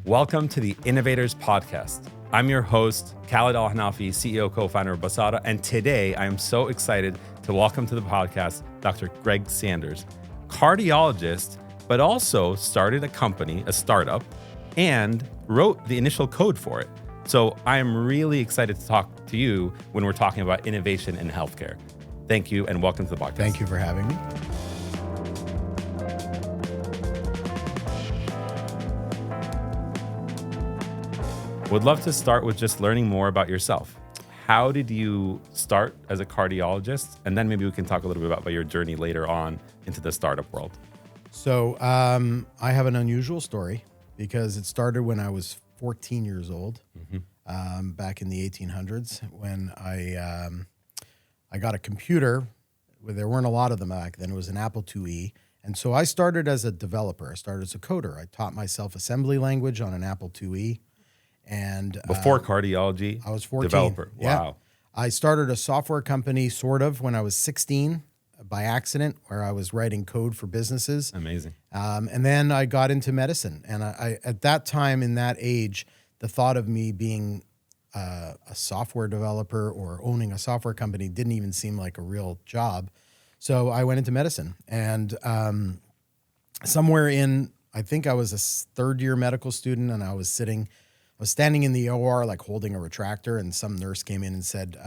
Welcome to the Innovators podcast. I'm your host, Khaled Al-Hanafi, CEO, co-founder of Basada, and today I am so excited to welcome to the podcast Dr. Greg Sanders, cardiologist, but also started a company, a startup, and wrote the initial code for it. So I am really excited to talk to you when we're talking about innovation in healthcare. Thank you and welcome to the podcast. Thank you for having me. Would love to start with just learning more about yourself. How did you start as a cardiologist? And then maybe we can talk a little bit about your journey later on into the startup world. So I have an unusual story because it started when I was 14 years old, back in the 1800s, when I got a computer. There weren't a lot of them back then. It was an Apple IIe. And so I started as a developer. I started as a coder. I taught myself assembly language on an Apple IIe. And before cardiology, I was 14. Developer. Yeah. Wow. I started a software company sort of when I was 16 by accident, where I was writing code for businesses. Amazing. And then I got into medicine. And I at that time, in that age, the thought of me being a software developer or owning a software company didn't even seem like a real job. So I went into medicine. And somewhere in, I think I was a third year medical student, and I was standing in the OR, like holding a retractor, and some nurse came in and said,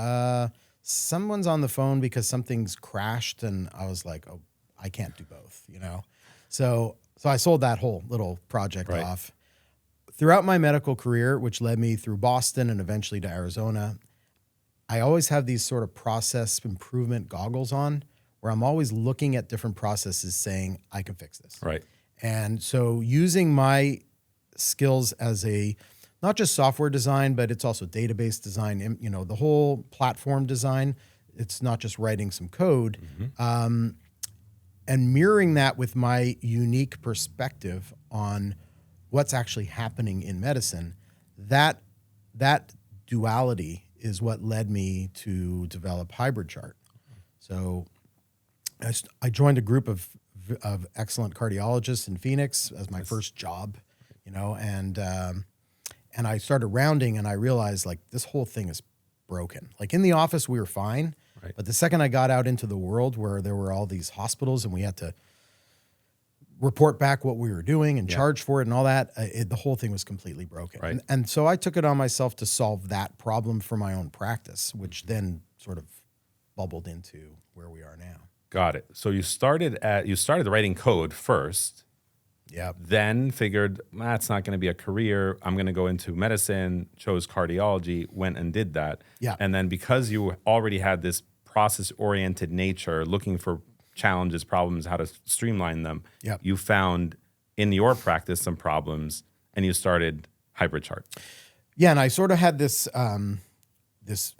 someone's on the phone because something's crashed. And I was like, oh, I can't do both, you know? So I sold that whole little project off. Throughout my medical career, which led me through Boston and eventually to Arizona, I always have these sort of process improvement goggles on, where I'm always looking at different processes saying, I can fix this. Right. And so using my skills as not just software design, but it's also database design, you know, the whole platform design. It's not just writing some code. And mirroring that with my unique perspective on what's actually happening in medicine, that duality is what led me to develop Hybrid Chart. So I joined a group of excellent cardiologists in Phoenix as my first job, you know, and I started rounding, and I realized, like, this whole thing is broken. Like, in the office, we were fine. Right. But the second I got out into the world where there were all these hospitals and we had to report back what we were doing and charge for it and all that, the whole thing was completely broken. Right. And so I took it on myself to solve that problem for my own practice, which then sort of bubbled into where we are now. Got it. So you started writing code first. Yeah. Then figured, that's not going to be a career. I'm going to go into medicine, chose cardiology, went and did that. Yeah. And then because you already had this process-oriented nature, looking for challenges, problems, how to streamline them, you found in your practice some problems, and you started Hybrid Chart. Yeah, and I sort of had this this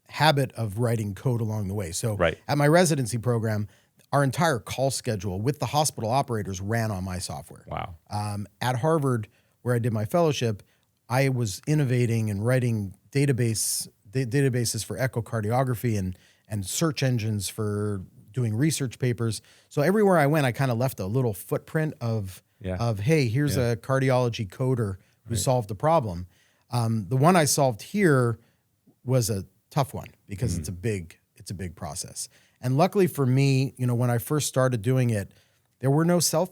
habit of writing code along the way. So at my residency program, our entire call schedule with the hospital operators ran on my software. Wow. At Harvard, where I did my fellowship, I was innovating and writing databases for echocardiography and search engines for doing research papers. So everywhere I went, I kind of left a little footprint of hey, here's a cardiology coder who solved the problem. The one I solved here was a tough one because it's a big process. And luckily for me, you know, when I first started doing it, there were cell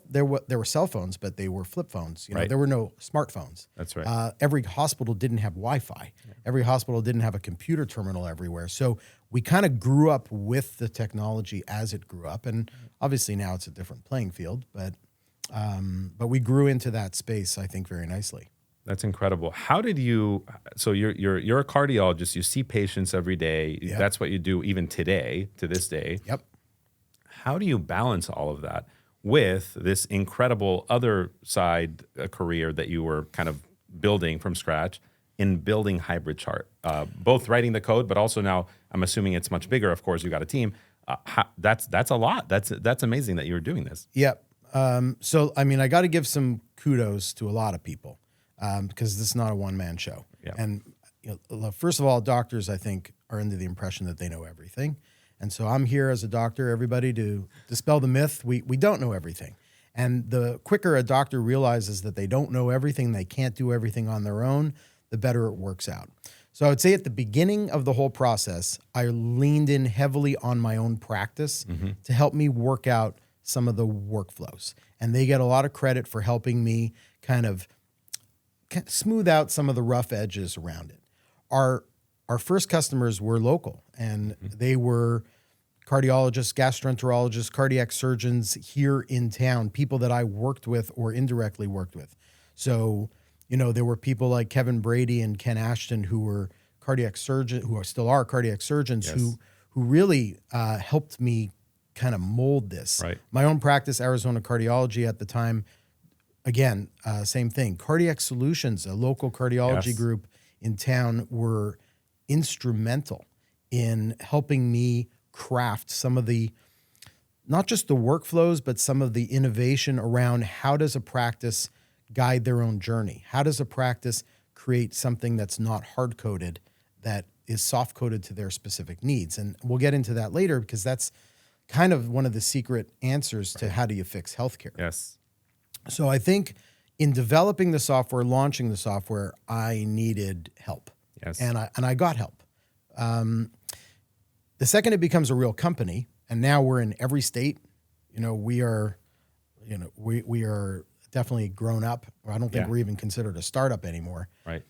phones, but they were flip phones. You know, there were no smartphones. That's right. Every hospital didn't have Wi-Fi. Every hospital didn't have a computer terminal everywhere. So we kind of grew up with the technology as it grew up, and obviously now it's a different playing field. But we grew into that space, I think, very nicely. That's incredible. How did you? So you're a cardiologist. You see patients every day. Yep. That's what you do even today, to this day. Yep. How do you balance all of that with this incredible other side career that you were kind of building from scratch in building Hybrid Chart? Both writing the code, but also now I'm assuming it's much bigger. Of course, you got a team. That's a lot. That's amazing that you're doing this. Yep. So I mean, I got to give some kudos to a lot of people. Because this is not a one-man show. Yeah. And you know, first of all, doctors, I think, are under the impression that they know everything. And so I'm here as a doctor, everybody, to dispel the myth. We don't know everything. And the quicker a doctor realizes that they don't know everything, they can't do everything on their own, the better it works out. So I would say at the beginning of the whole process, I leaned in heavily on my own practice to help me work out some of the workflows. And they get a lot of credit for helping me kind of smooth out some of the rough edges around it. Our first customers were local, and they were cardiologists, gastroenterologists, cardiac surgeons here in town, people that I worked with or indirectly worked with. So, there were people like Kevin Brady and Ken Ashton who were cardiac surgeons, who still are cardiac surgeons, who really helped me kind of mold this. Right. My own practice, Arizona Cardiology at the time, again, same thing. Cardiac Solutions, a local cardiology group in town, were instrumental in helping me craft some of the, not just the workflows, but some of the innovation around how does a practice guide their own journey? How does a practice create something that's not hard-coded, that is soft-coded to their specific needs? And we'll get into that later because that's kind of one of the secret answers to how do you fix healthcare. Yes. So I think in developing the software, launching the software, I needed help. Yes. And I got help. The second it becomes a real company, and now we're in every state, we are definitely grown up. I don't think we're even considered a startup anymore. Right.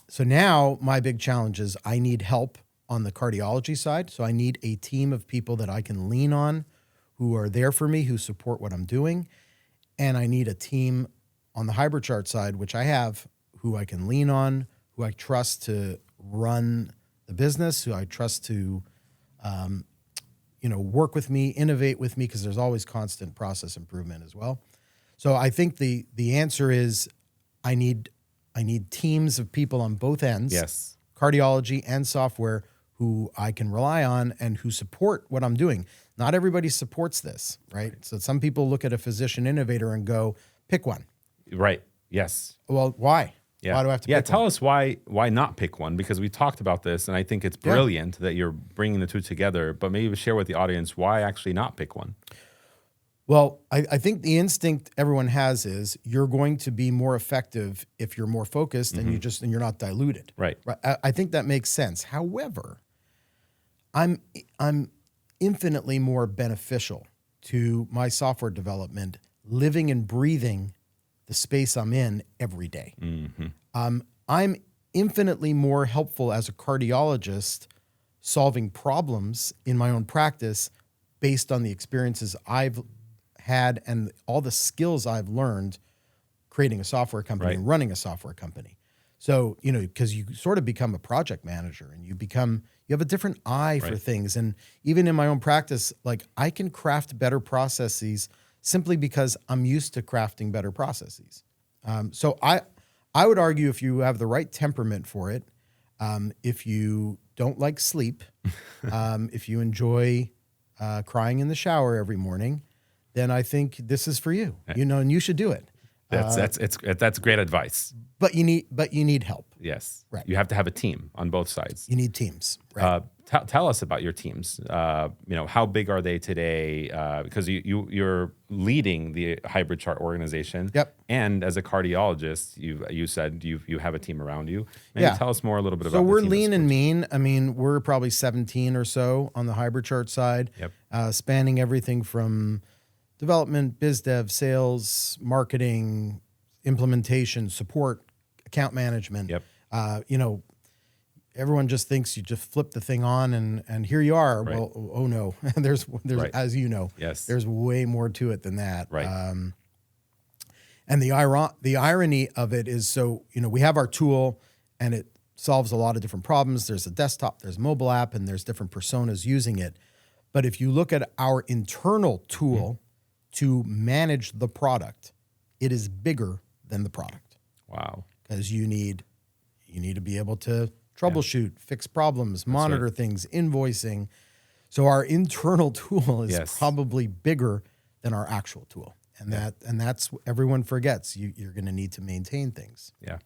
So now my big challenge is I need help on the cardiology side. So I need a team of people that I can lean on, who are there for me, who support what I'm doing. And I need a team on the HybridChart side, which I have, who I can lean on, who I trust to run the business, who I trust to, work with me, innovate with me, because there's always constant process improvement as well. So I think the answer is I need teams of people on both ends, Yes. cardiology and software, who I can rely on and who support what I'm doing. Not everybody supports this, right? So some people look at a physician innovator and go, pick one. Right. Yes. Well, why? Yeah. Why do I have to pick one? Tell us why not pick one, because we talked about this and I think it's brilliant that you're bringing the two together, but maybe share with the audience why actually not pick one. Well, I think the instinct everyone has is you're going to be more effective if you're more focused and you're not diluted. Right. I think that makes sense. However, I'm infinitely more beneficial to my software development living and breathing the space I'm in every day. I'm infinitely more helpful as a cardiologist solving problems in my own practice based on the experiences I've had and all the skills I've learned creating a software company and running a software company. So, because you sort of become a project manager and you have a different eye for things. And even in my own practice, like I can craft better processes simply because I'm used to crafting better processes. So I would argue if you have the right temperament for it, if you don't like sleep, if you enjoy crying in the shower every morning, then I think this is for you, and you should do it. That's great advice. But you need help. Yes. Right. You have to have a team on both sides. You need teams. Right. Tell us about your teams. How big are they today? Because you're leading the HybridChart organization. Yep. And as a cardiologist, you said you have a team around you. Maybe tell us more a little bit about. So we're the team lean and mean. I mean, we're probably 17 or so on the HybridChart side. Yep. Spanning everything from development, biz dev, sales, marketing, implementation, support, account management. Yep. Everyone just thinks you just flip the thing on and here you are. Right. Well, oh no, there's as you know, Yes. there's way more to it than that. Right. And the irony of it is, so we have our tool and it solves a lot of different problems. There's a desktop, there's a mobile app, and there's different personas using it. But if you look at our internal tool to manage the product, it is bigger than the product. Wow. Because you need to be able to troubleshoot, fix problems, monitor things, invoicing. So our internal tool is probably bigger than our actual tool. And that's everyone forgets. You're going to need to maintain things. Yeah.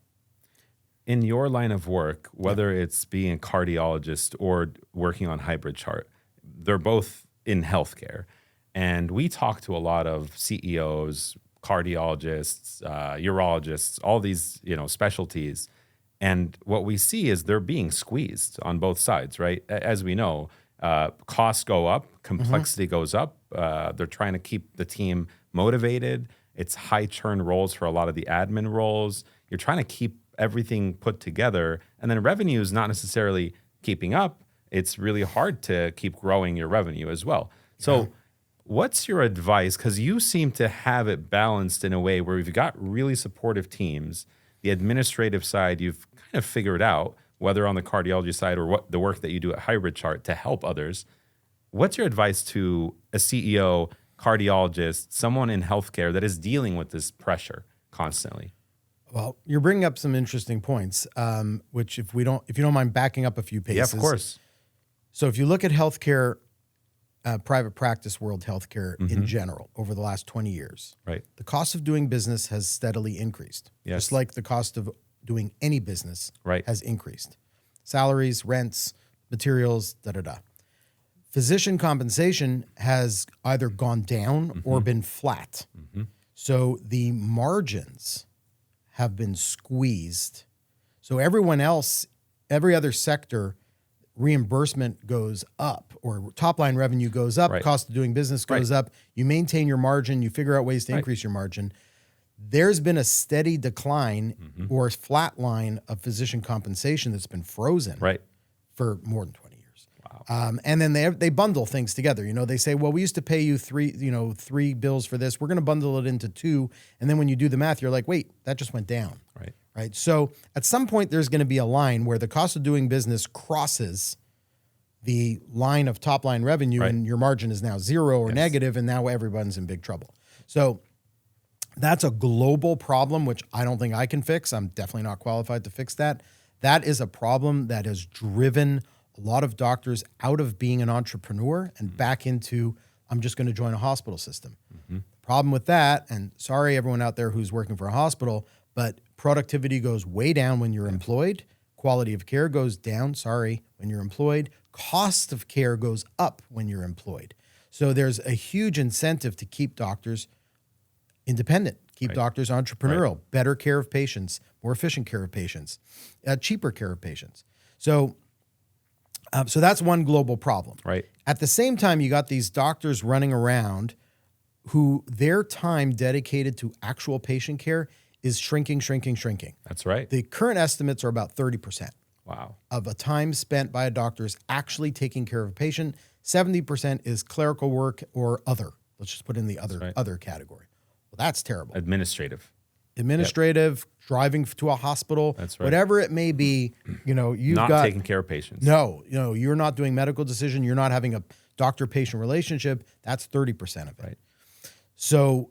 In your line of work, whether it's being a cardiologist or working on HybridChart, they're both in healthcare. And we talk to a lot of CEOs, cardiologists, urologists, all these, specialties. And what we see is they're being squeezed on both sides, right? As we know, costs go up, complexity goes up. They're trying to keep the team motivated. It's high churn roles for a lot of the admin roles. You're trying to keep everything put together. And then revenue is not necessarily keeping up. It's really hard to keep growing your revenue as well. So what's your advice? Because you seem to have it balanced in a way where you've got really supportive teams. The administrative side, you've kind of figured out, whether on the cardiology side or what the work that you do at Hybrid Chart to help others. What's your advice to a CEO, cardiologist, someone in healthcare that is dealing with this pressure constantly? Well, you're bringing up some interesting points, which if you don't mind backing up a few paces. Yeah, of course. So if you look at healthcare, private practice world healthcare in general over the last 20 years, right, the cost of doing business has steadily increased. Yes. Just like the cost of doing any business right, has increased. Salaries, rents, materials, da-da-da. Physician compensation has either gone down or been flat. So the margins have been squeezed. So everyone else, every other sector, reimbursement goes up or top line revenue goes up, right, cost of doing business goes right, up. You maintain your margin, you figure out ways to right, increase your margin. There's been a steady decline or flat line of physician compensation that's been frozen right, for more than 20 years. Wow. And then they bundle things together. They say, well, we used to pay you three bills for this. We're going to bundle it into two. And then when you do the math, you're like, wait, that just went down. Right. So at some point, there's going to be a line where the cost of doing business crosses the line of top line revenue, right, and your margin is now zero or negative, and now everyone's in big trouble. So that's a global problem, which I don't think I can fix. I'm definitely not qualified to fix that. That is a problem that has driven a lot of doctors out of being an entrepreneur and back into, I'm just going to join a hospital system. The problem with that, and sorry everyone out there who's working for a hospital, but productivity goes way down when you're employed. Quality of care goes down, when you're employed. Cost of care goes up when you're employed. So there's a huge incentive to keep doctors independent, keep doctors entrepreneurial, better care of patients, more efficient care of patients, cheaper care of patients. So that's one global problem. Right. At the same time, you got these doctors running around who their time dedicated to actual patient care is shrinking. That's right. The current estimates are about 30%. Wow. Of a time spent by a doctor is actually taking care of a patient. 70% is clerical work or other. Let's just put in the other category. Well, that's terrible. Administrative, driving to a hospital, that's right, whatever it may be. You've not got taking care of patients. No, you're not doing medical decision. You're not having a doctor-patient relationship. That's 30% of it. Right. So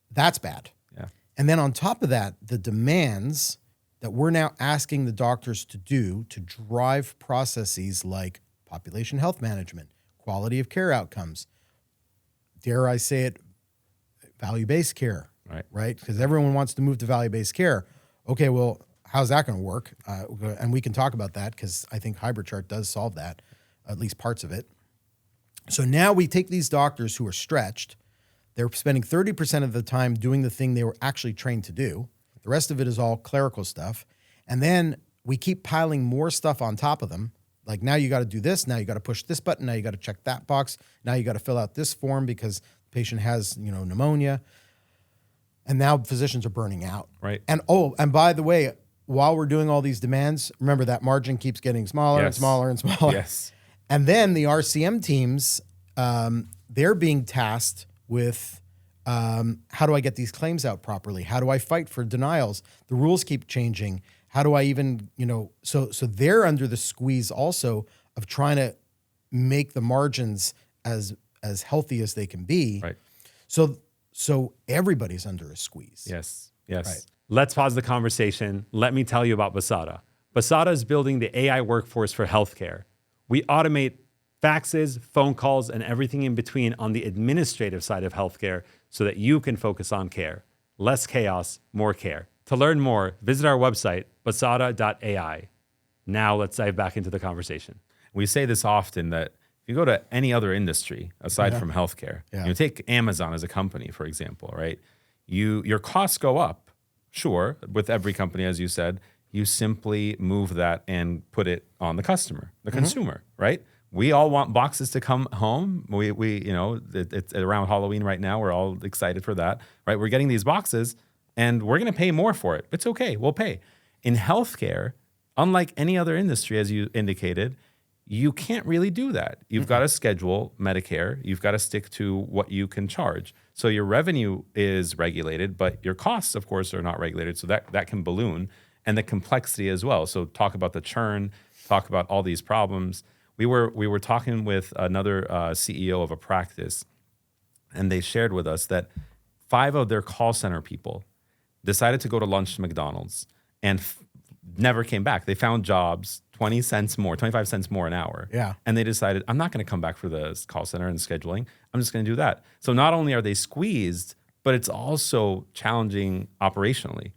that's bad. Yeah. And then on top of that, the demands that we're now asking the doctors to do to drive processes like population health management, quality of care outcomes, dare I say it, value-based care, right? Because everyone wants to move to value-based care. Okay, well, how's that going to work? And we can talk about that because I think Hybrid Chart does solve that, at least parts of it. So now we take these doctors who are stretched. They're spending 30% of the time doing the thing they were actually trained to do. The rest of it is all clerical stuff. And then we keep piling more stuff on top of them. Like now you got to do this. Now you got to push this button. Now you got to check that box. Now you got to fill out this form because the patient has, pneumonia. And now physicians are burning out. Right. And by the way, while we're doing all these demands, remember that margin keeps getting smaller and smaller and smaller. Yes. And then the RCM teams, they're being tasked with how do I get these claims out properly? How do I fight for denials? The rules keep changing. How do I even, so they're under the squeeze also of trying to make the margins as healthy as they can be. Right. So everybody's under a squeeze. Yes. Right. Let's pause the conversation. Let me tell you about Basada. Basada is building the AI workforce for healthcare. We automate faxes, phone calls, and everything in between on the administrative side of healthcare so that you can focus on care. Less chaos, more care. To learn more, visit our website, basada.ai. Now let's dive back into the conversation. We say this often that if you go to any other industry aside from healthcare, Yeah. you take Amazon as a company, for example, right? Your costs go up, sure, with every company, as you said. You simply move that and put it on the customer, the consumer, right? We all want boxes to come home. It's around Halloween right now. We're all excited for that, right? We're getting these boxes and we're going to pay more for it. It's okay. We'll pay. In healthcare, unlike any other industry, as you indicated, you can't really do that. You've got to schedule Medicare. You've got to stick to what you can charge. So your revenue is regulated, but your costs, of course, are not regulated. So that can balloon. And the complexity as well. So talk about the churn, talk about all these problems. We were talking with another CEO of a practice, and they shared with us that 5 of their call center people decided to go to lunch to McDonald's and never came back. They found jobs 25 cents more an hour. Yeah. And they decided, I'm not going to come back for the call center and scheduling. I'm just going to do that. So not only are they squeezed, but it's also challenging operationally.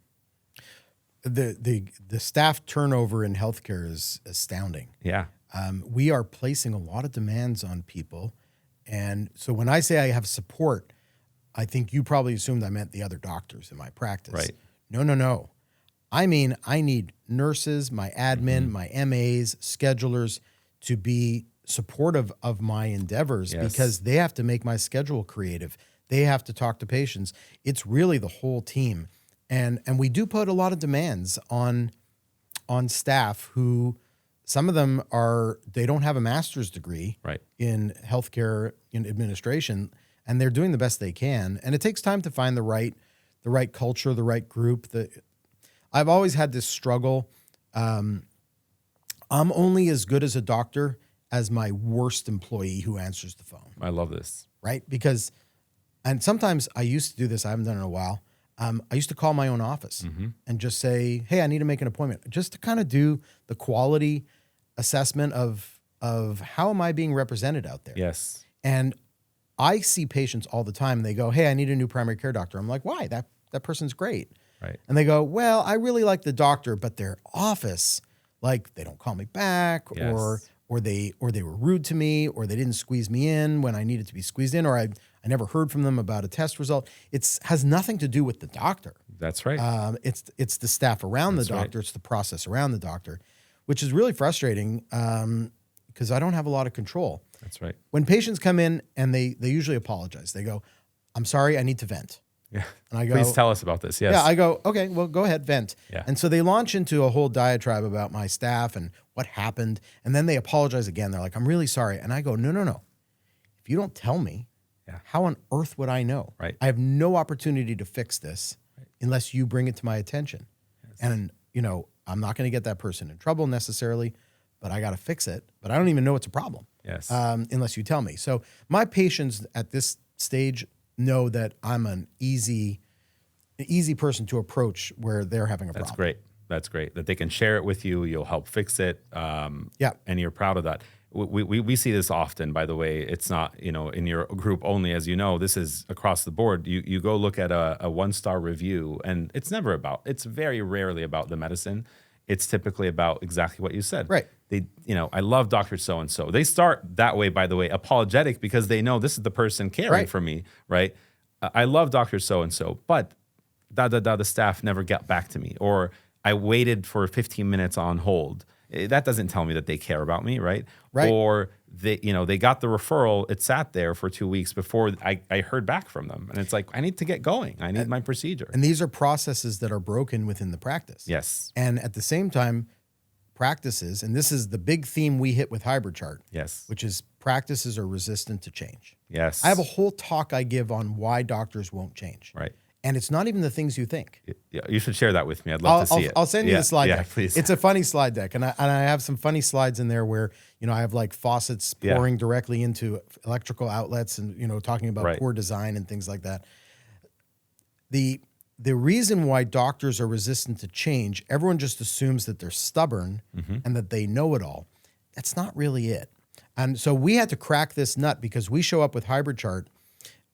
The staff turnover in healthcare is astounding. Yeah. We are placing a lot of demands on people. And so when I say I have support, I think you probably assumed I meant the other doctors in my practice. Right. No. I mean, I need nurses, my admin, my MAs, schedulers to be supportive of my endeavors because they have to make my schedule creative. They have to talk to patients. It's really the whole team. And we do put a lot of demands on staff who, some of them they don't have a master's degree in healthcare in administration, and they're doing the best they can. And it takes time to find the right culture, the right group. I've always had this struggle. I'm only as good as a doctor as my worst employee who answers the phone. I love this. Right? And sometimes I used to do this. I haven't done it in a while. I used to call my own office and just say, hey, I need to make an appointment, just to kind of do the quality assessment of how am I being represented out there? Yes. And I see patients all the time. And they go, hey, I need a new primary care doctor. I'm like, why? That person's great. Right. And they go, well, I really like the doctor, but their office, like they don't call me back or they were rude to me, or they didn't squeeze me in when I needed to be squeezed in, or I never heard from them about a test result. It has nothing to do with the doctor. That's right. It's the staff around the doctor. Right. It's the process around the doctor, which is really frustrating because I don't have a lot of control. That's right. When patients come in and they usually apologize. They go, I'm sorry, I need to vent. Yeah. And I go, please tell us about this. Yes. Yeah. I go, okay, well, go ahead, vent. Yeah. And so they launch into a whole diatribe about my staff and what happened. And then they apologize again. They're like, I'm really sorry. And I go, no. If you don't tell me, how on earth would I know? Right. I have no opportunity to fix this unless you bring it to my attention. Yes. And, I'm not going to get that person in trouble necessarily, but I got to fix it. But I don't even know it's a problem. Yes. Unless you tell me. So my patients at this stage know that I'm an easy person to approach where they're having a problem. That's great. That they can share it with you. You'll help fix it. And you're proud of that. We see this often, by the way. It's not, in your group only, as you know, this is across the board. You go look at a 1-star review, and it's very rarely about the medicine. It's typically about exactly what you said. Right. I love Dr. So-and-so. They start that way, by the way, apologetic, because they know this is the person caring for me, right? I love Dr. So-and-so, but the staff never got back to me, or I waited for 15 minutes on hold. That doesn't tell me that they care about me, right? Right. Or they got the referral. It sat there for 2 weeks before I heard back from them. And it's like, I need to get going. I need my procedure. And these are processes that are broken within the practice. Yes. And at the same time, practices, and this is the big theme we hit with Hybrid Chart. Yes. Which is practices are resistant to change. Yes. I have a whole talk I give on why doctors won't change. Right. And it's not even the things you think. Yeah, you should share that with me. I'd love to see it. I'll send you the slide deck. Please. It's a funny slide deck. And I have some funny slides in there where, I have like faucets pouring directly into electrical outlets and, talking about poor design and things like that. The reason why doctors are resistant to change, everyone just assumes that they're stubborn and that they know it all. That's not really it. And so we had to crack this nut because we show up with Hybrid Chart.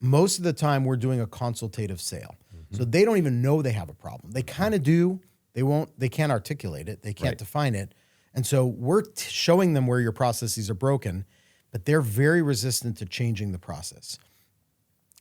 Most of the time we're doing a consultative sale. So they don't even know they have a problem. They kind of do. They can't articulate it. They can't define it. And so we're showing them where your processes are broken. but they're very resistant to changing the process.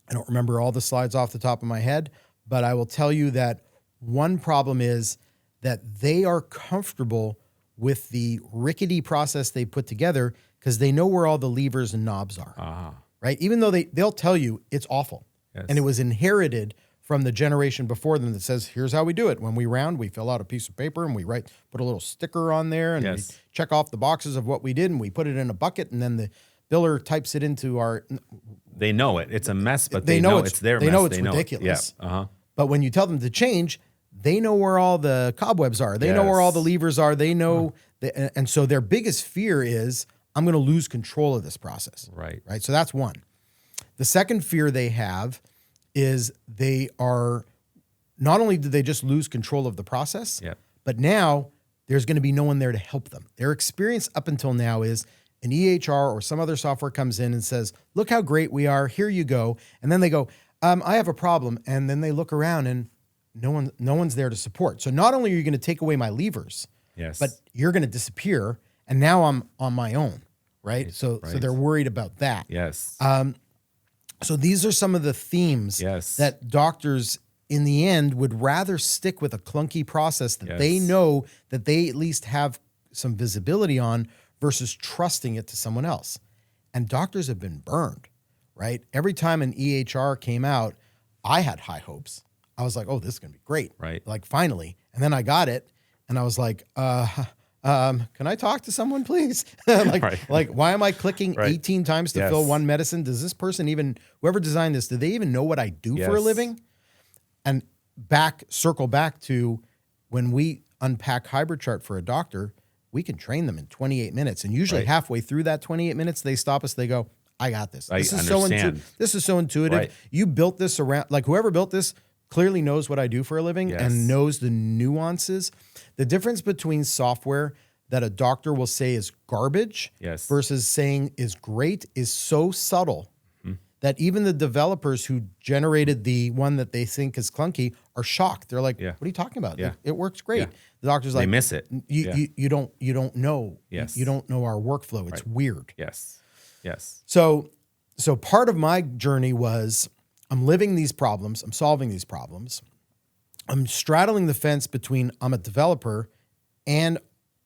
I don't remember all the slides off the top of my head, but I will tell you that one problem is that they are comfortable with the rickety process they put together because they know where all the levers and knobs are, right? Even though they'll tell you it's awful. Yes. And it was inherited from the generation before them that says, here's how we do it. When we round, we fill out a piece of paper and we put a little sticker on there and we check off the boxes of what we did and we put it in a bucket and then the biller types it into our... They know it. It's a mess, but they know it's their mess. They know it's ridiculous. Yeah. But when you tell them to change, they know where all the cobwebs are. They know where all the levers are. They know... And so their biggest fear is, I'm going to lose control of this process. Right. So that's one. The second fear they have is they are, not only do they just lose control of the process, but now there's going to be no one there to help them. Their experience up until now is an EHR or some other software comes in and says, look how great we are, here you go. And then they go, I have a problem. And then they look around and no one's there to support. So not only are you going to take away my levers, but you're going to disappear. And now I'm on my own, right? So they're worried about that. Yes. So these are some of the themes that doctors in the end would rather stick with a clunky process that they know that they at least have some visibility on versus trusting it to someone else. And doctors have been burned, right? Every time an EHR came out, I had high hopes. I was like, oh, this is going to be great. Right. Like finally. And then I got it and I was like, can I talk to someone, please? Like, why am I clicking 18 times to fill one medicine? Does this person whoever designed this, do they even know what I do for a living? And circle back to when we unpack hybrid chart for a doctor, we can train them in 28 minutes. And usually halfway through that 28 minutes, they stop us. They go, I got this. This is so intuitive. Right. You built this around, like whoever built this clearly knows what I do for a living and knows the nuances. The difference between software that a doctor will say is garbage versus saying is great is so subtle that even the developers who generated the one that they think is clunky are shocked. They're like, what are you talking about? It works great. The doctor's like, they miss it. You don't know. You don't know our workflow. It's weird. Yes. So part of my journey was I'm living these problems. I'm solving these problems. I'm straddling the fence between I'm a developer and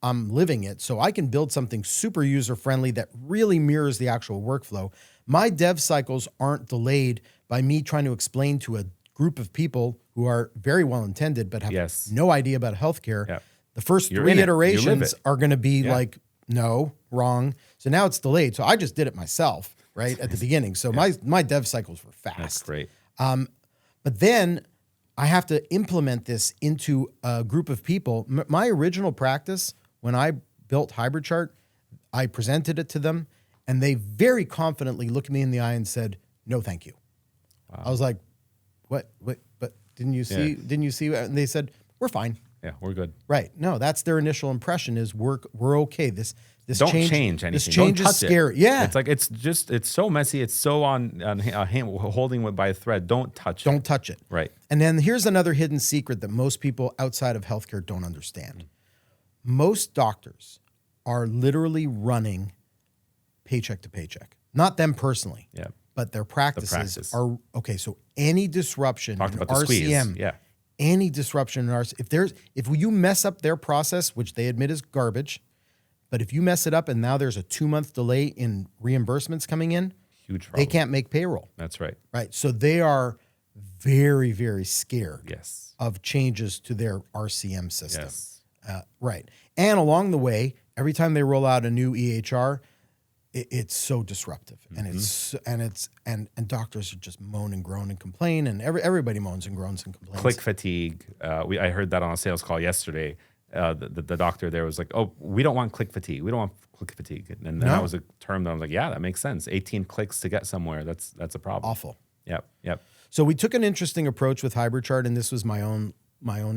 I'm living it. So I can build something super user-friendly that really mirrors the actual workflow. My dev cycles aren't delayed by me trying to explain to a group of people who are very well-intended but have no idea about healthcare. The first 3 iterations are going to be like, no, wrong. So now it's delayed. So I just did it myself, right, at the beginning. So my dev cycles were fast. That's great. But then I have to implement this into a group of people. My original practice, when I built hybrid chart, I presented it to them, and they very confidently looked me in the eye and said, "No, thank you." Wow. I was like, "What? But didn't you see? Didn't you see?" And they said, "We're fine. Yeah, we're good." Right? No, that's their initial impression: is we're okay. This don't change anything. This change is scary. Yeah, it's like it's so messy. It's so on holding it by a thread. Don't touch it. Don't touch it. Right. And then here's another hidden secret that most people outside of healthcare don't understand. Most doctors are literally running paycheck to paycheck. Not them personally. Yeah. But their practices are okay. So any disruption in RCM, any disruption in RCM, if you mess up their process, which they admit is garbage, but if you mess it up and now there's a 2-month delay in reimbursements coming in, huge problem. They can't make payroll. That's right. Right. So they are very, very scared of changes to their RCM system. Yes. Right. And along the way, every time they roll out a new EHR, it's so disruptive, and doctors are just moan and groan and complain, and everybody moans and groans and complains. Click fatigue. I heard that on a sales call yesterday. The doctor there was like, "Oh, we don't want click fatigue. We don't want click fatigue." And that was a term that I was like, "Yeah, that makes sense. 18 clicks to get somewhere. That's a problem." Awful. Yep. So we took an interesting approach with hybrid chart, and this was my own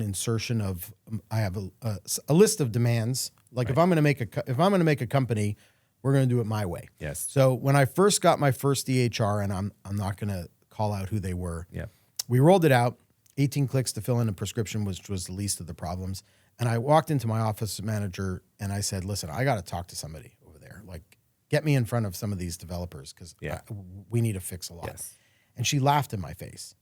insertion of I have a list of demands. Like if I'm going to make a company, we're going to do it my way. Yes. So when I first got my first EHR, and I'm not going to call out who they were. Yeah. We rolled it out. 18 clicks to fill in a prescription, which was the least of the problems. And I walked into my office manager and I said, "Listen, I got to talk to somebody over there. Like, get me in front of some of these developers because we need to fix a lot. Yes. And she laughed in my face.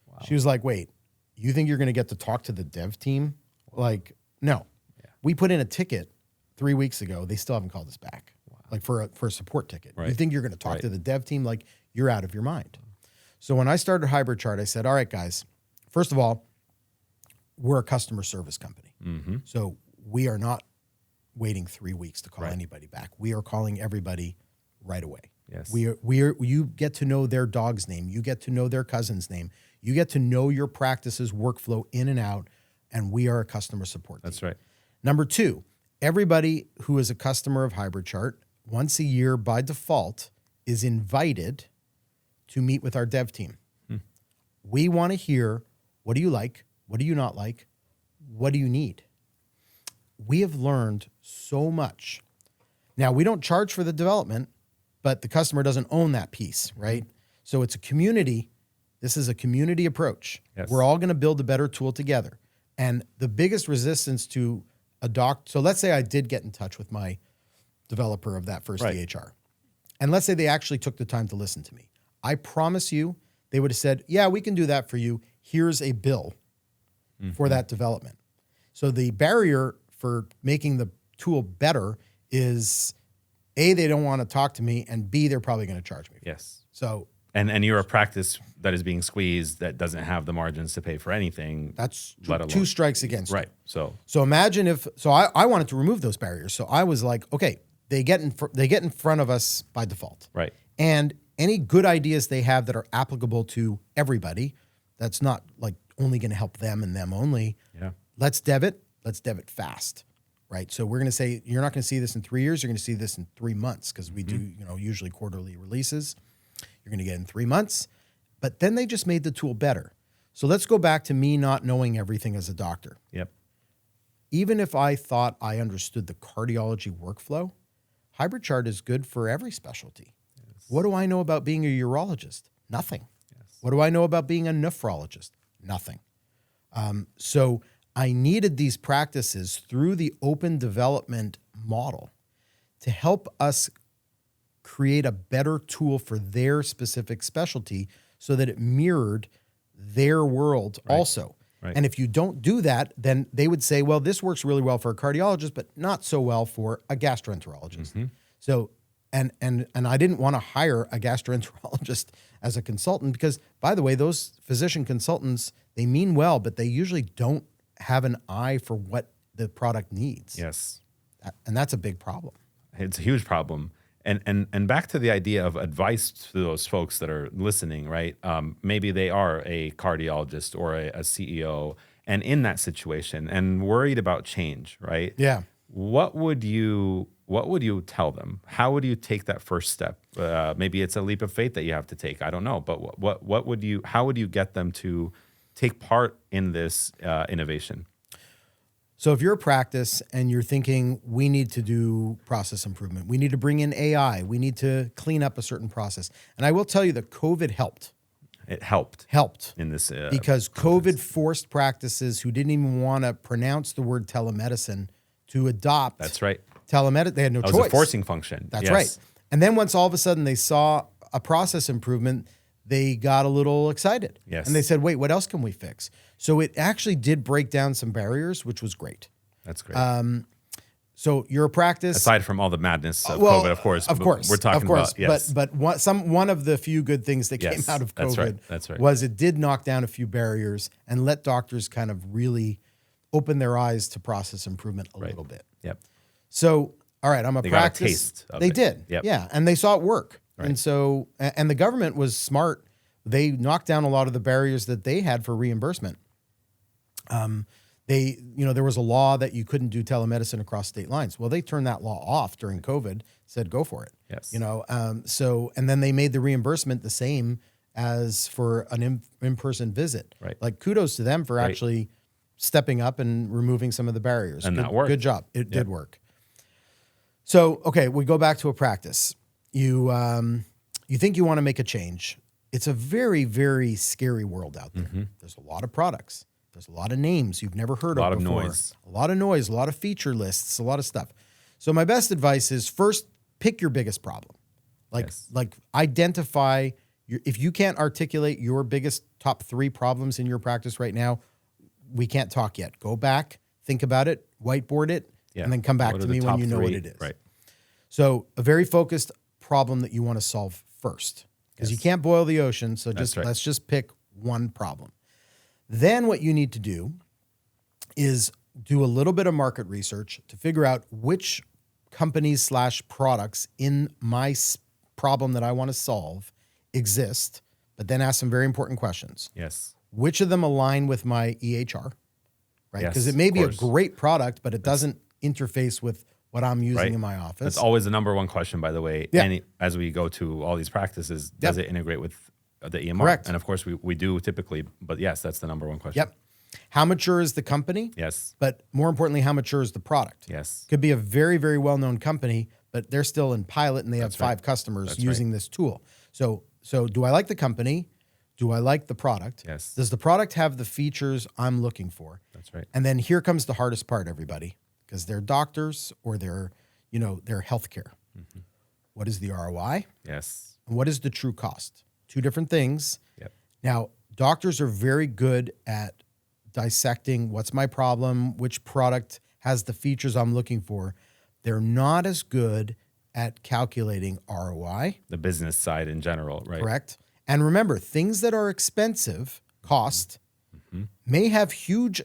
Wow. She was like, wait, you think you're going to get to talk to the dev team? Like, no. Yeah. We put in a ticket 3 weeks ago. They still haven't called us back. Wow. Like for a support ticket. Right. You think you're going to talk to the dev team? Like, you're out of your mind. So when I started Hybrid Chart, I said, all right, guys, first of all, we're a customer service company. Mm-hmm. So we are not waiting 3 weeks to call anybody back. We are calling everybody right away. Yes. You get to know their dog's name. You get to know their cousin's name. You get to know your practice's workflow in and out, and we are a customer support team. That's right. Number two, everybody who is a customer of Hybrid Chart, once a year by default, is invited to meet with our dev team. We want to hear, what do you like? What do you not like? What do you need? We have learned so much. Now, we don't charge for the development, but the customer doesn't own that piece, right? So it's a community. This is a community approach. Yes. We're all going to build a better tool together. And the biggest resistance to adopt, so let's say I did get in touch with my developer of that first EHR. And let's say they actually took the time to listen to me. I promise you, they would have said, yeah, we can do that for you. Here's a bill for that development. So the barrier for making the tool better is A, they don't want to talk to me, and B, they're probably going to charge me. Yes. So and you're a practice that is being squeezed that doesn't have the margins to pay for anything. that's let alone. two strikes against you. Right. So imagine if, I wanted to remove those barriers. So I was like, okay, they get in front of us by default. right. And any good ideas they have that are applicable to everybody, that's not like only going to help them and them only. Yeah. Let's dev it fast, right? So we're going to say, you're not going to see this in 3 years. You're going to see this in 3 months because we do, usually quarterly releases. You're going to get in 3 months. But then they just made the tool better. So let's go back to me not knowing everything as a doctor. Yep. Even if I thought I understood the cardiology workflow, Hybrid Chart is good for every specialty. Yes. What do I know about being a urologist? Nothing. Yes. What do I know about being a nephrologist? Nothing. So I needed these practices through the open development model to help us create a better tool for their specific specialty so that it mirrored their world also. Right. And if you don't do that, then they would say, well, this works really well for a cardiologist, but not so well for a gastroenterologist. So, and I didn't want to hire a gastroenterologist as a consultant because, by the way, those physician consultants, they mean well, but they usually don't have an eye for what the product needs. Yes. And that's a big problem. It's a huge problem. And back to the idea of advice to those folks that are listening, right? Maybe they are a cardiologist or a CEO and in that situation and worried about change, right? Yeah. What would you tell them? How would you take that first step? Maybe it's a leap of faith that you have to take. I don't know, but how would you get them to take part in this innovation? So if you're a practice and you're thinking we need to do process improvement, we need to bring in AI, we need to clean up a certain process. And I will tell you that COVID helped. It helped in this because COVID forced practices who didn't even want to pronounce the word telemedicine to adopt. That's right. Telemedicine. They had no choice. It was a forcing function. That's right. And then once all of a sudden they saw a process improvement, they got a little excited. Yes. And they said, wait, what else can we fix? So it actually did break down some barriers, which was great. That's great. So you're a practice. Aside from all the madness of COVID, of course. We're talking about, yes. But one of the few good things that came out of COVID that's right. was it did knock down a few barriers and let doctors kind of really open their eyes to process improvement a little bit. Yep. So, all right, I'm a they practice. Got a taste of they it. did. Yep. Yeah. And they saw it work. Right. And so, and the government was smart. They knocked down a lot of the barriers that they had for reimbursement. There was a law that you couldn't do telemedicine across state lines. Well, they turned that law off during COVID, said, go for it. Yes. And then they made the reimbursement the same as for an in-person visit. Right. Like kudos to them for actually stepping up and removing some of the barriers. And that worked. Good job. It did work. So, okay, we go back to a practice. You think you want to make a change. It's a very, very scary world out there. There's a lot of products. There's a lot of names you've never heard of before. Noise. A lot of noise, a lot of feature lists, a lot of stuff. So my best advice is first pick your biggest problem. Yes. Like identify if you can't articulate your biggest top 3 problems in your practice right now, we can't talk yet. Go back, think about it, whiteboard it, Yeah. and then come back What to are the me when top you know what 3? it is. Right. So a very focused problem that you want to solve first, because you can't boil the ocean. So let's just pick one problem. Then what you need to do is do a little bit of market research to figure out which companies / products in my problem that I want to solve exist, but then ask some very important questions. Yes. Which of them align with my EHR, right? Yes, Because it may be a course. great product, but it doesn't interface with what I'm using Right. in my office. That's always the number one question, by the way. Yeah. As we go to all these practices, does it integrate with the EMR? Correct. And of course, we do typically, but yes, that's the number one question. Yep. How mature is the company? Yes. But more importantly, how mature is the product? Yes. Could be a very, very well-known company, but they're still in pilot and they have 5 customers using this tool. So do I like the company? Do I like the product? Yes. Does the product have the features I'm looking for? That's right. And then here comes the hardest part, everybody, because they're doctors or they're healthcare. Mm-hmm. What is the ROI? Yes. And what is the true cost? 2 different things. Yep. Now, doctors are very good at dissecting what's my problem, which product has the features I'm looking for. They're not as good at calculating ROI. The business side in general, right? Correct. And remember, things that are expensive, cost, may have huge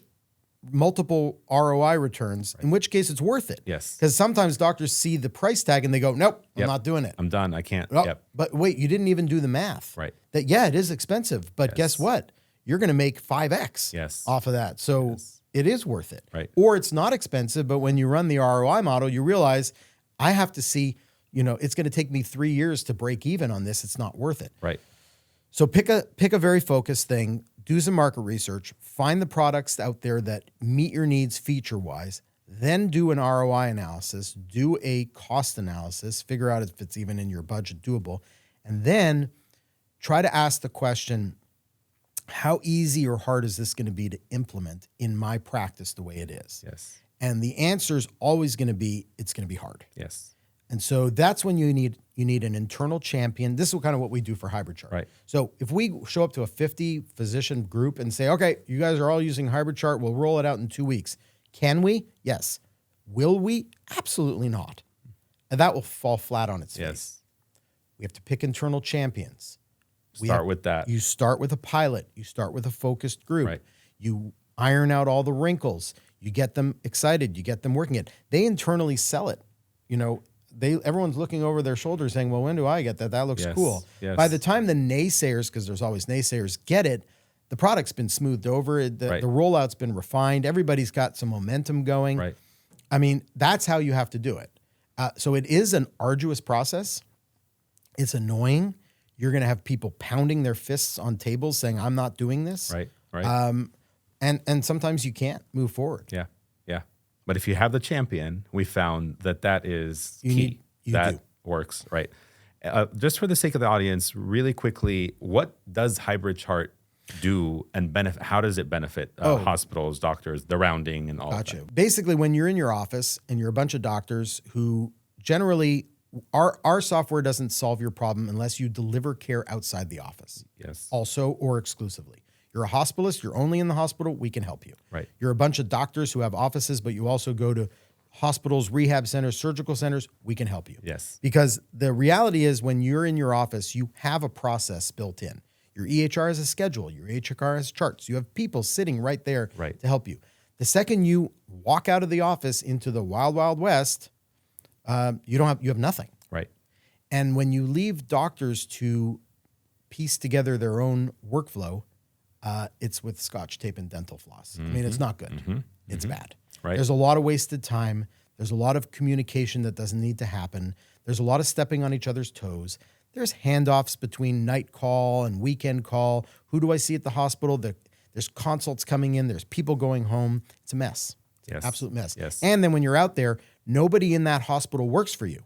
multiple ROI returns, in which case it's worth it. Yes. Because sometimes doctors see the price tag and they go, nope, I'm Yep. not doing it. I'm done. I can't. Oh, Yep. But wait, you didn't even do the math. Right. That, yeah, it is expensive, but guess Yes. what? You're going to make 5X Yes. off of that. So Yes. it is worth it. Right. Or it's not expensive, but when you run the ROI model, you realize I have to see, it's going to take me 3 years to break even on this. It's not worth it. Right. So pick a very focused thing, do some market research, find the products out there that meet your needs feature-wise, then do an ROI analysis, do a cost analysis, figure out if it's even in your budget doable, and then try to ask the question, how easy or hard is this going to be to implement in my practice the way it is? Yes. And the answer is always going to be, it's going to be hard. Yes. And so that's when you need an internal champion. This is kind of what we do for Hybrid Chart. Right. So if we show up to a 50 physician group and say, okay, you guys are all using Hybrid Chart, we'll roll it out in 2 weeks. Can we? Yes. Will we? Absolutely not. And that will fall flat on its face. Yes. We have to pick internal champions. Start with that. You start with a pilot. You start with a focused group. Right. You iron out all the wrinkles. You get them excited. You get them working it. They internally sell it. Everyone's looking over their shoulder saying, well, when do I get that? That looks Yes, cool. yes. By the time the naysayers, because there's always naysayers, get it, the product's been smoothed over. Right. The rollout's been refined. Everybody's got some momentum going. Right. I mean, that's how you have to do it. So it is an arduous process. It's annoying. You're going to have people pounding their fists on tables saying, I'm not doing this. Right. Right. And sometimes you can't move forward. Yeah. Yeah. But if you have the champion, we found that is key. That works. Right. Just for the sake of the audience, really quickly, what does Hybrid Chart do and benefit? How does it benefit hospitals, doctors, the rounding and all of that? Basically, when you're in your office and you're a bunch of doctors who generally, our software doesn't solve your problem unless you deliver care outside the office. Yes. Also or exclusively. You're a hospitalist, you're only in the hospital, we can help you. Right. You're a bunch of doctors who have offices, but you also go to hospitals, rehab centers, surgical centers, we can help you. Yes. Because the reality is when you're in your office, you have a process built in. Your EHR has a schedule, your EHR has charts. You have people sitting right there to help you. The second you walk out of the office into the wild, wild west, you have nothing. Right. And when you leave doctors to piece together their own workflow, it's with Scotch tape and dental floss. I mean, it's not good. It's bad. Right. There's a lot of wasted time. There's a lot of communication that doesn't need to happen. There's a lot of stepping on each other's toes. There's handoffs between night call and weekend call. Who do I see at the hospital? There's consults coming in. There's people going home. It's a mess. It's an absolute mess. Yes. And then when you're out there, nobody in that hospital works for you.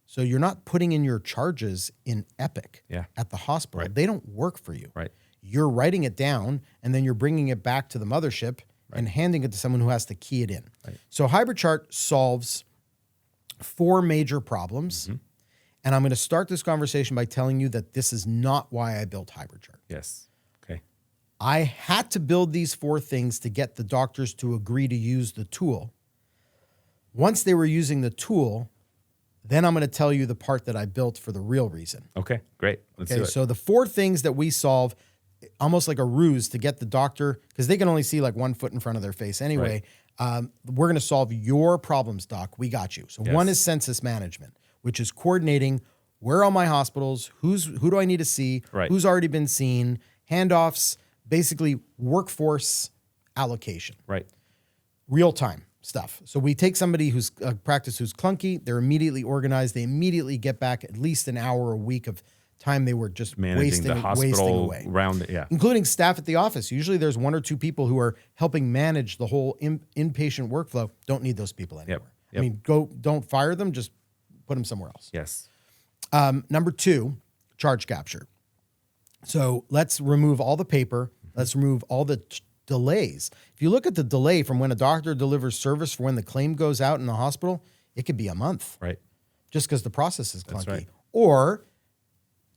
So you're not putting in your charges in Epic at the hospital. Right. They don't work for you. Right. You're writing it down, and then you're bringing it back to the mothership and handing it to someone who has to key it in. Right. So Hybrid Chart solves 4 major problems. And I'm going to start this conversation by telling you that this is not why I built HybridChart. Yes. Okay. I had to build these 4 things to get the doctors to agree to use the tool. Once they were using the tool, then I'm going to tell you the part that I built for the real reason. Okay, great. Let's do it. So the 4 things that we solve, almost like a ruse to get the doctor, because they can only see like 1 foot in front of their face anyway. We're going to solve your problems, doc. We got you. So one is census management, which is coordinating where are all my hospitals, who do I need to see, who's already been seen, handoffs, basically workforce allocation. Right. Real time stuff. So we take somebody who's a practice who's clunky, they're immediately organized, they immediately get back at least an hour a week of time they were just managing the hospital away. Around it, including staff at the office. Usually there's 1 or 2 people who are helping manage the whole inpatient workflow. Don't need those people anymore. Yep. I mean, don't fire them, just put them somewhere else. Yes. Number 2, charge capture. So let's remove all the paper. Let's remove all the delays. If you look at the delay from when a doctor delivers service for when the claim goes out in the hospital, it could be a month. Right. Just because the process is clunky. That's right. Or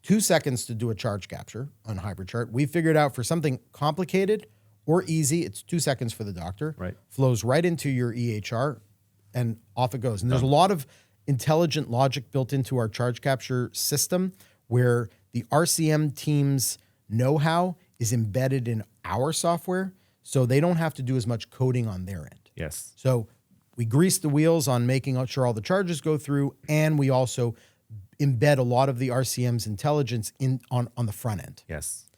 2 seconds to do a charge capture on HybridChart. We figured out for something complicated or easy, it's 2 seconds for the doctor. Right. Flows right into your EHR and off it goes. And there's a lot of intelligent logic built into our charge capture system where the RCM team's know-how is embedded in our software, so they don't have to do as much coding on their end. Yes. So we grease the wheels on making sure all the charges go through, and we also embed a lot of the RCM's intelligence on the front end. Yes.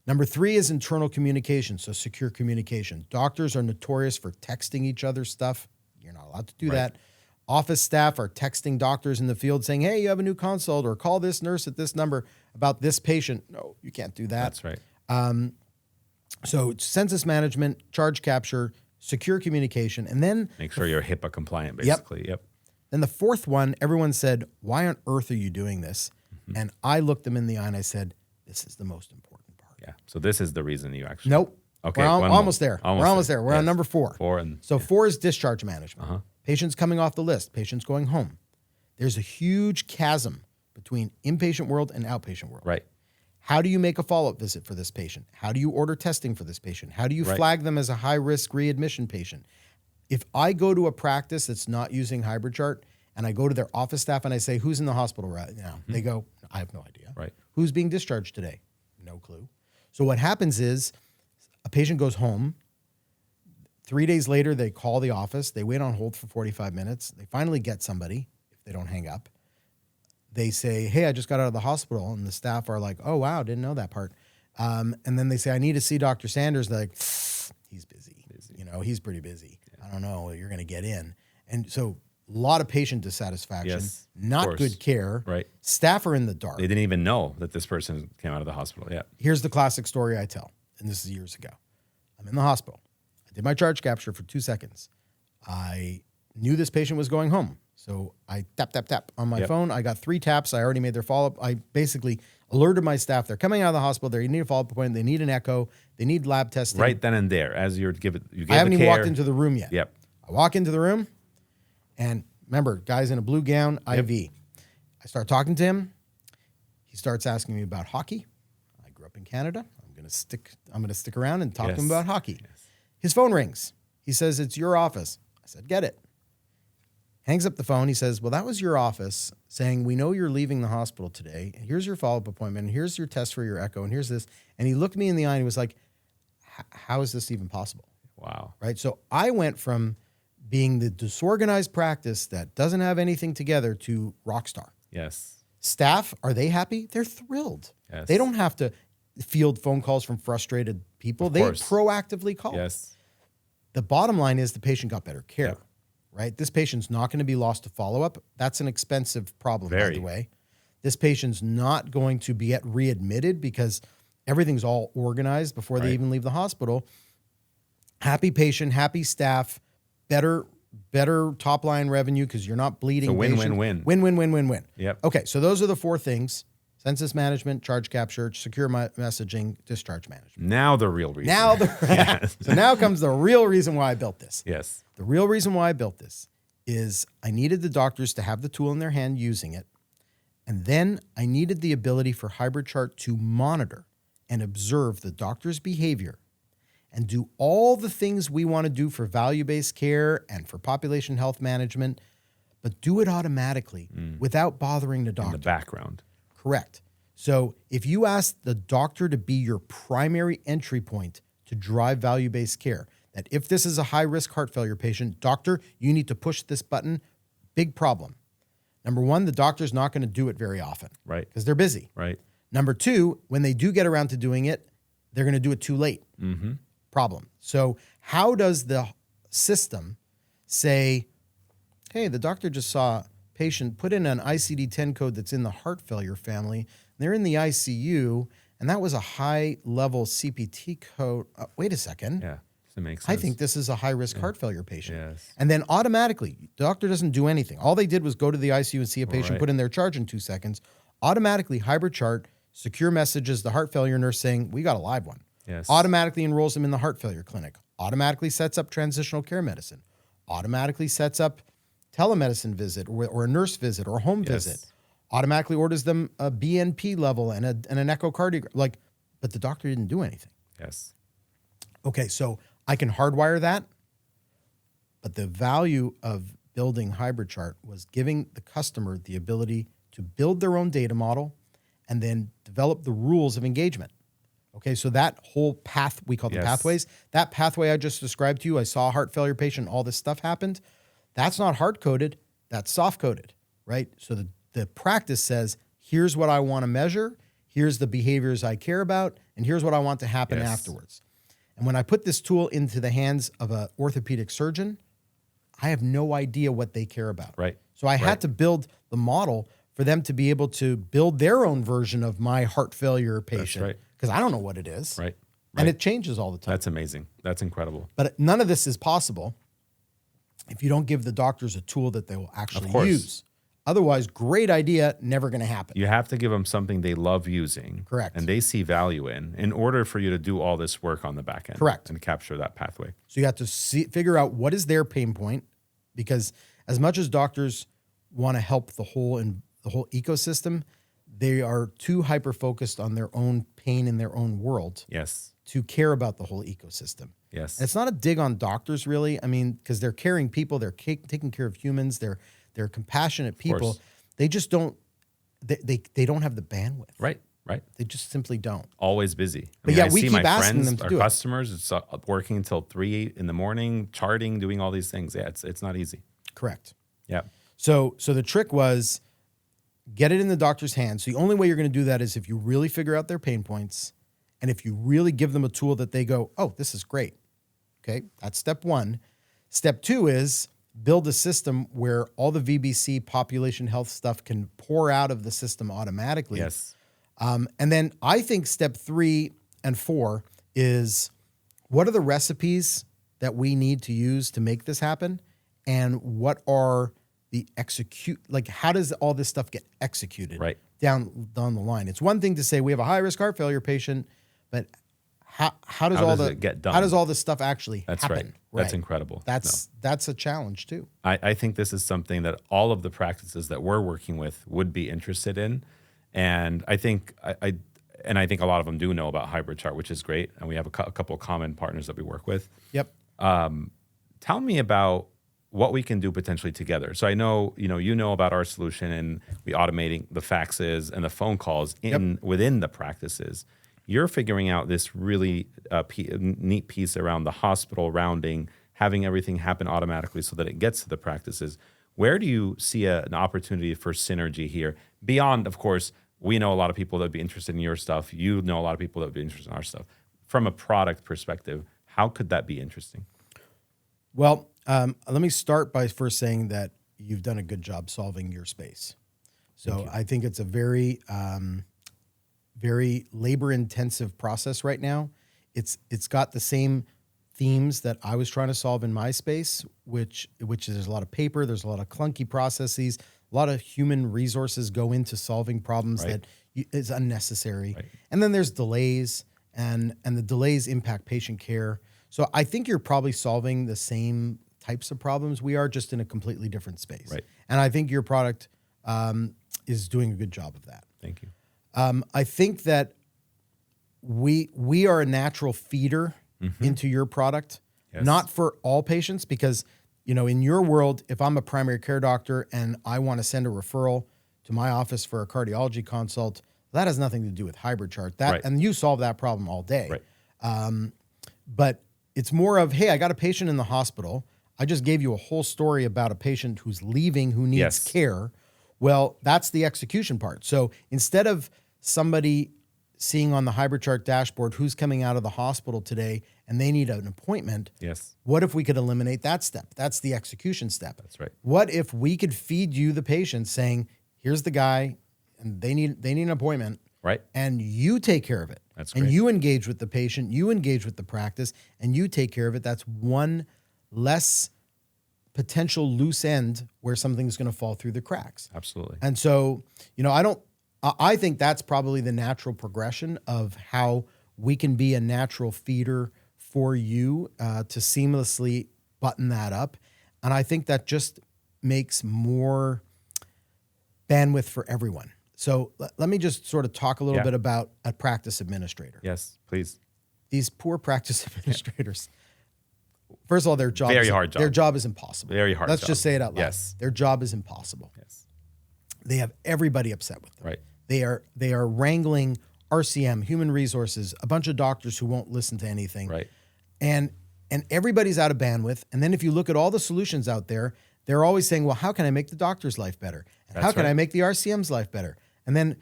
Number 3 is internal communication, so secure communication. Doctors are notorious for texting each other stuff. You're not allowed to do that. Office staff are texting doctors in the field saying, hey, you have a new consult, or call this nurse at this number about this patient. No, you can't do that. That's right. So census management, charge capture, secure communication, and then make sure you're HIPAA compliant, basically. Yep. Then the 4th one, everyone said, why on earth are you doing this? And I looked them in the eye and I said, this is the most important part. Yeah. So this is the reason you actually. Nope. Okay. We're almost there. We're almost there. We're Yes. on number 4. 4 4 is discharge management. Patients coming off the list, patients going home. There's a huge chasm between inpatient world and outpatient world. Right. How do you make a follow-up visit for this patient? How do you order testing for this patient? How do you flag them as a high-risk readmission patient? If I go to a practice that's not using HybridChart and I go to their office staff and I say, who's in the hospital right now? They go, I have no idea. Right. Who's being discharged today? No clue. So what happens is a patient goes home. 3 days later, they call the office. They wait on hold for 45 minutes. They finally get somebody, if they don't hang up. They say, hey, I just got out of the hospital. And the staff are like, oh, wow, didn't know that part. And then they say, I need to see Dr. Sanders. They're like, he's busy. You know, he's pretty busy. Yeah. I don't know. You're going to get in. And so a lot of patient dissatisfaction, not good care. Right. Staff are in the dark. They didn't even know that this person came out of the hospital. Yeah. Here's the classic story I tell, and this is years ago. I'm in the hospital. I did my charge capture for 2 seconds. I knew this patient was going home. So I tap on my phone. I got 3 taps. I already made their follow-up. I basically alerted my staff. They're coming out of the hospital. They need a follow-up appointment. They need an echo. They need lab testing. Right then and there, as you gave I haven't even walked into the room yet. Yep. I walk into the room, and remember, guy's in a blue gown, IV. I start talking to him. He starts asking me about hockey. I grew up in Canada. I'm gonna stick around and talk to him about hockey. Yes. His phone rings. He says, it's your office. I said, get it. Hangs up the phone. He says, well, that was your office saying, we know you're leaving the hospital today. Here's your follow-up appointment. And here's your test for your echo. And here's this. And he looked me in the eye and he was like, how is this even possible? Wow. Right. So I went from being the disorganized practice that doesn't have anything together to rock star. Yes. Staff, are they happy? They're thrilled. Yes. They don't have to field phone calls from frustrated people. They proactively call. Yes. The bottom line is the patient got better care. Right? This patient's not going to be lost to follow-up. That's an expensive problem, by the way. This patient's not going to be readmitted because everything's all organized before they even leave the hospital. Happy patient, happy staff, better top-line revenue because you're not bleeding. So win-win-win. Win-win-win-win-win. Yep. Okay, so those are the 4 things. Census management, charge capture, secure messaging, discharge management. Now the real reason. So now comes the real reason why I built this. Yes. The real reason why I built this is I needed the doctors to have the tool in their hand using it. And then I needed the ability for HybridChart to monitor and observe the doctor's behavior and do all the things we want to do for value-based care and for population health management, but do it automatically without bothering the doctor. In the background. Correct. So if you ask the doctor to be your primary entry point to drive value-based care, that if this is a high-risk heart failure patient, doctor, you need to push this button, big problem. Number one, the doctor's not going to do it very often. Right. Because they're busy. Right. Number two, when they do get around to doing it, they're going to do it too late. Mm-hmm. Problem. So how does the system say, hey, the doctor just saw a patient put in an ICD-10 code that's in the heart failure family. They're in the ICU, and that was a high-level CPT code. Wait a second. Yeah. That makes sense. I think this is a high-risk heart failure patient. Yes. And then automatically, the doctor doesn't do anything. All they did was go to the ICU and see a patient, Right. put in their charge in 2 seconds. Automatically, HybridChart, secure messages, the heart failure nurse saying, we got a live one. Yes. Automatically enrolls them in the heart failure clinic. Automatically sets up transitional care medicine. Automatically sets up telemedicine visit or a nurse visit or a home visit. Automatically orders them a BNP level and an echocardiogram. But the doctor didn't do anything. Yes. Okay, so I can hardwire that, but the value of building HybridChart was giving the customer the ability to build their own data model and then develop the rules of engagement. Okay, so that whole path, we call them pathways, that pathway I just described to you, I saw a heart failure patient, all this stuff happened, that's not hard-coded, that's soft-coded, right? So the practice says, here's what I want to measure, here's the behaviors I care about, and here's what I want to happen afterwards. And when I put this tool into the hands of an orthopedic surgeon, I have no idea what they care about. Right. So I had to build the model for them to be able to build their own version of my heart failure patient. right. Because I don't know what it is. Right. And it changes all the time. That's amazing. That's incredible. But none of this is possible if you don't give the doctors a tool that they will actually use. Otherwise, great idea, never going to happen. You have to give them something they love using. Correct. And they see value in order for you to do all this work on the back end. Correct. And capture that pathway. So you have to figure out what is their pain point, because as much as doctors want to help the whole ecosystem, they are too hyper-focused on their own pain in their own world to care about the whole ecosystem. Yes. And it's not a dig on doctors, really. I mean, because they're caring people, they're taking care of humans, they're compassionate people. They just don't, they don't have the bandwidth. Right. Right. They just simply don't. Always busy. But I we see keep my asking friends, them to our do it. customers, it's working until 3 in the morning, charting, doing all these things. Yeah, it's not easy. Correct. Yeah. So the trick was get it in the doctor's hands. So the only way you're going to do that is if you really figure out their pain points and if you really give them a tool that they go, oh, this is great. Okay, that's step one. Step two is build a system where all the VBC population health stuff can pour out of the system automatically. Yes. And then I think step 3 and 4 is what are the recipes that we need to use to make this happen? And what are the how does all this stuff get executed down the line? It's one thing to say we have a high risk heart failure patient, but how does it get done? How does all this stuff actually happen? Right. That's incredible. That's a challenge too. I think this is something that all of the practices that we're working with would be interested in. And I think I think a lot of them do know about HybridChart, which is great. And we have a couple of common partners that we work with. Yep. Tell me about what we can do potentially together. So I know, you know about our solution and we automating the faxes and the phone calls within the practices. You're figuring out this really neat piece around the hospital rounding, having everything happen automatically so that it gets to the practices. Where do you see an opportunity for synergy here? Beyond, of course, we know a lot of people that would be interested in your stuff. You know a lot of people that would be interested in our stuff. From a product perspective, how could that be interesting? Well, let me start by first saying that you've done a good job solving your space. So I think it's a very, very labor-intensive process right now. It's got the same themes that I was trying to solve in my space, which is there's a lot of paper, there's a lot of clunky processes, a lot of human resources go into solving problems that is unnecessary. Right. And then there's delays, and the delays impact patient care. So I think you're probably solving the same types of problems we are, just in a completely different space. Right. And I think your product is doing a good job of that. Thank you. I think that we are a natural feeder into your product, Yes. not for all patients, because, in your world, if I'm a primary care doctor and I want to send a referral to my office for a cardiology consult, that has nothing to do with hybrid chart. Right. And you solve that problem all day. Right. But it's more of, hey, I got a patient in the hospital. I just gave you a whole story about a patient who's leaving, who needs Yes. care. Well, that's the execution part. So instead of somebody seeing on the hybrid chart dashboard who's coming out of the hospital today and they need an appointment, Yes. what if we could eliminate that step? That's the execution step. That's right. What if we could feed you the patient saying, here's the guy and they need an appointment, Right. and you take care of it. That's and great. you engage with the patient, you engage with the practice, and you take care of it. That's one less potential loose end where something's going to fall through the cracks. Absolutely. And so, I think that's probably the natural progression of how we can be a natural feeder for you to seamlessly button that up. And I think that just makes more bandwidth for everyone. So let me just sort of talk a little bit about a practice administrator. Yes, please. These poor practice administrators, first of all, their job Very is, hard job. Their job is impossible. Very hard Let's job. just say it out loud. Yes. Their job is impossible. Yes. They have everybody upset with them. Right. They are wrangling RCM, human resources, a bunch of doctors who won't listen to anything. Right. And everybody's out of bandwidth. And then if you look at all the solutions out there, they're always saying, well, how can I make the doctor's life better? And how can I make the RCM's life better? And then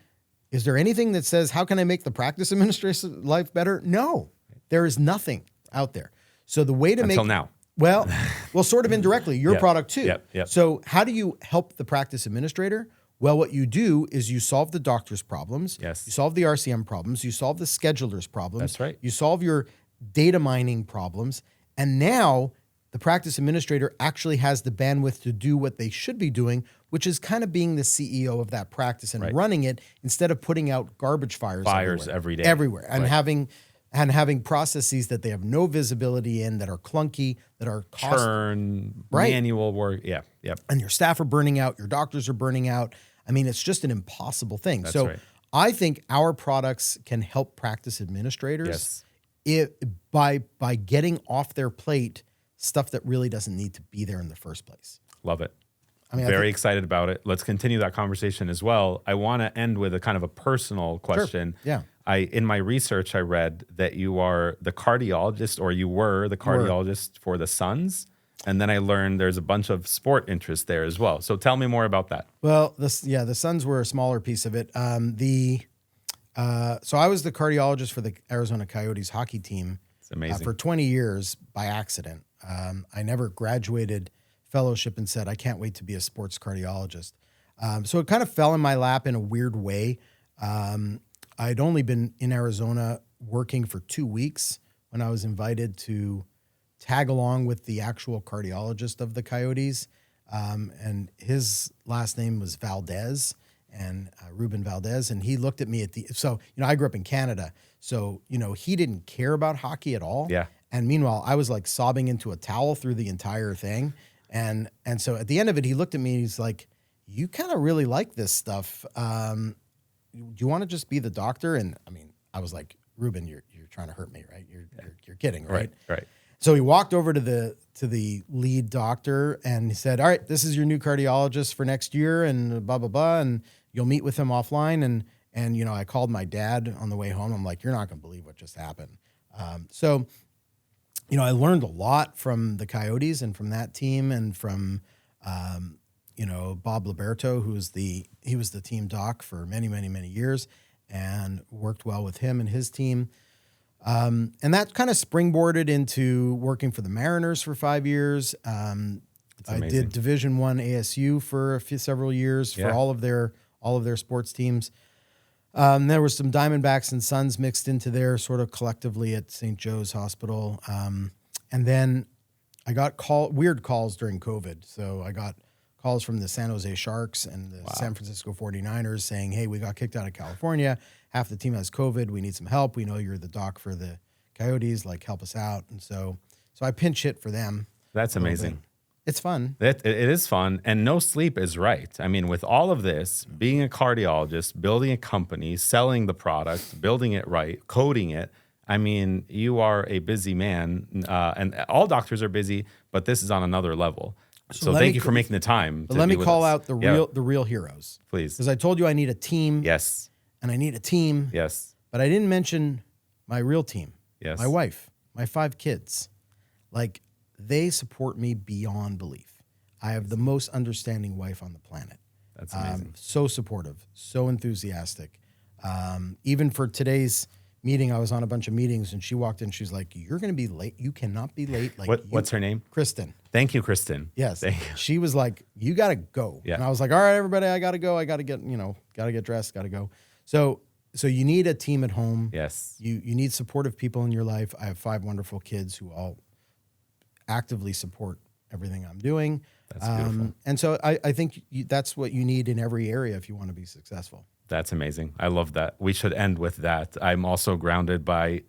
is there anything that says, how can I make the practice administrator's life better? No, there is nothing out there. So the way to Until now. Well, sort of indirectly, your product too. Yep. So how do you help the practice administrator? Well, what you do is you solve the doctor's problems. Yes. You solve the RCM problems. You solve the scheduler's problems. That's right. You solve your data mining problems. And now the practice administrator actually has the bandwidth to do what they should be doing, which is kind of being the CEO of that practice and running it instead of putting out garbage fires every day. Everywhere. And having processes that they have no visibility in, that are clunky, that are Churn, manual work. Yeah. Yep. And your staff are burning out, your doctors are burning out. I mean, it's just an impossible thing. That's so right. I think our products can help practice administrators by getting off their plate stuff that really doesn't need to be there in the first place. Love it. Very excited about it. Let's continue that conversation as well. I want to end with a kind of a personal question. Sure. Yeah. In my research, I read that you are the cardiologist, or you were the cardiologist for the Suns. And then I learned there's a bunch of sport interest there as well. So tell me more about that. Well, the Suns were a smaller piece of it. So I was the cardiologist for the Arizona Coyotes hockey team. It's amazing. For 20 years by accident. I never graduated fellowship and said, I can't wait to be a sports cardiologist. So it kind of fell in my lap in a weird way. I'd only been in Arizona working for 2 weeks when I was invited to tag along with the actual cardiologist of the Coyotes. And his last name was Valdez, and Ruben Valdez. And he looked at me I grew up in Canada. So, he didn't care about hockey at all. Yeah. And meanwhile, I was like sobbing into a towel through the entire thing. And so at the end of it, he looked at me and he's like, you kind of really like this stuff. Do you want to just be the doctor? And I mean, I was like, Ruben, you're trying to hurt me, right? You're kidding, right? Right. So he walked over to the lead doctor and he said, all right, this is your new cardiologist for next year and blah, blah, blah. And you'll meet with him offline. And I called my dad on the way home. I'm like, you're not going to believe what just happened. So I learned a lot from the Coyotes and from that team and from, Bob Liberto, he was the team doc for many, many, many years and worked well with him and his team. And that kind of springboarded into working for the Mariners for 5 years. I did Division I ASU for several years for all of their sports teams. There was some Diamondbacks and Suns mixed into there sort of collectively at St. Joe's Hospital. And then I got weird calls during COVID. So I got calls from the San Jose Sharks and the San Francisco 49ers saying, hey, we got kicked out of California. Half the team has COVID. We need some help. We know you're the doc for the Coyotes. Like, help us out. And so I pinch hit for them. That's amazing. It's fun. It is fun, and no sleep is right. I mean, with all of this, being a cardiologist, building a company, selling the product, building it right, coding it, I mean, you are a busy man, and all doctors are busy, but this is on another level. So thank you for making the time. But let me call out the real heroes. Please. Because I told you I need a team. Yes. And I need a team. Yes. But I didn't mention my real team. Yes. My wife, my 5 kids. Like, they support me beyond belief. I have the most understanding wife on the planet. That's amazing. So supportive, so enthusiastic. Even for today's meeting, I was on a bunch of meetings, and she walked in. She's like, "You're going to be late. You cannot be late." Like, what's her name? Kristen. Thank you, Kristen. Yes. Thank you. She was like, "You got to go." Yeah. And I was like, "All right, everybody, I got to go. I got to get, got to get dressed, got to go." So you need a team at home. Yes. You need supportive people in your life. I have 5 wonderful kids who all actively support everything I'm doing. That's beautiful. And so I think that's what you need in every area if you want to be successful. That's amazing. I love that. We should end with that. I'm also grounded by,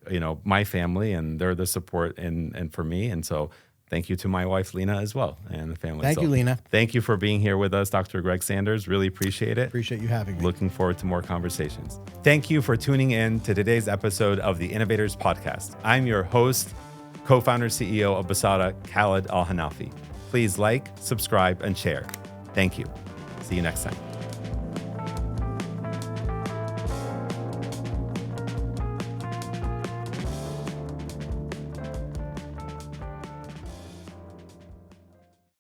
my family, and they're the support and for me. And so thank you to my wife, Lena, as well, and the family. Thank you, Lena. Thank you for being here with us, Dr. Greg Sanders. Really appreciate it. Appreciate you having me. Looking forward to more conversations. Thank you for tuning in to today's episode of the Innovators podcast. I'm your host, co-founder, CEO of Basada, Khaled Al-Hanafi. Please like, subscribe, and share. Thank you. See you next time.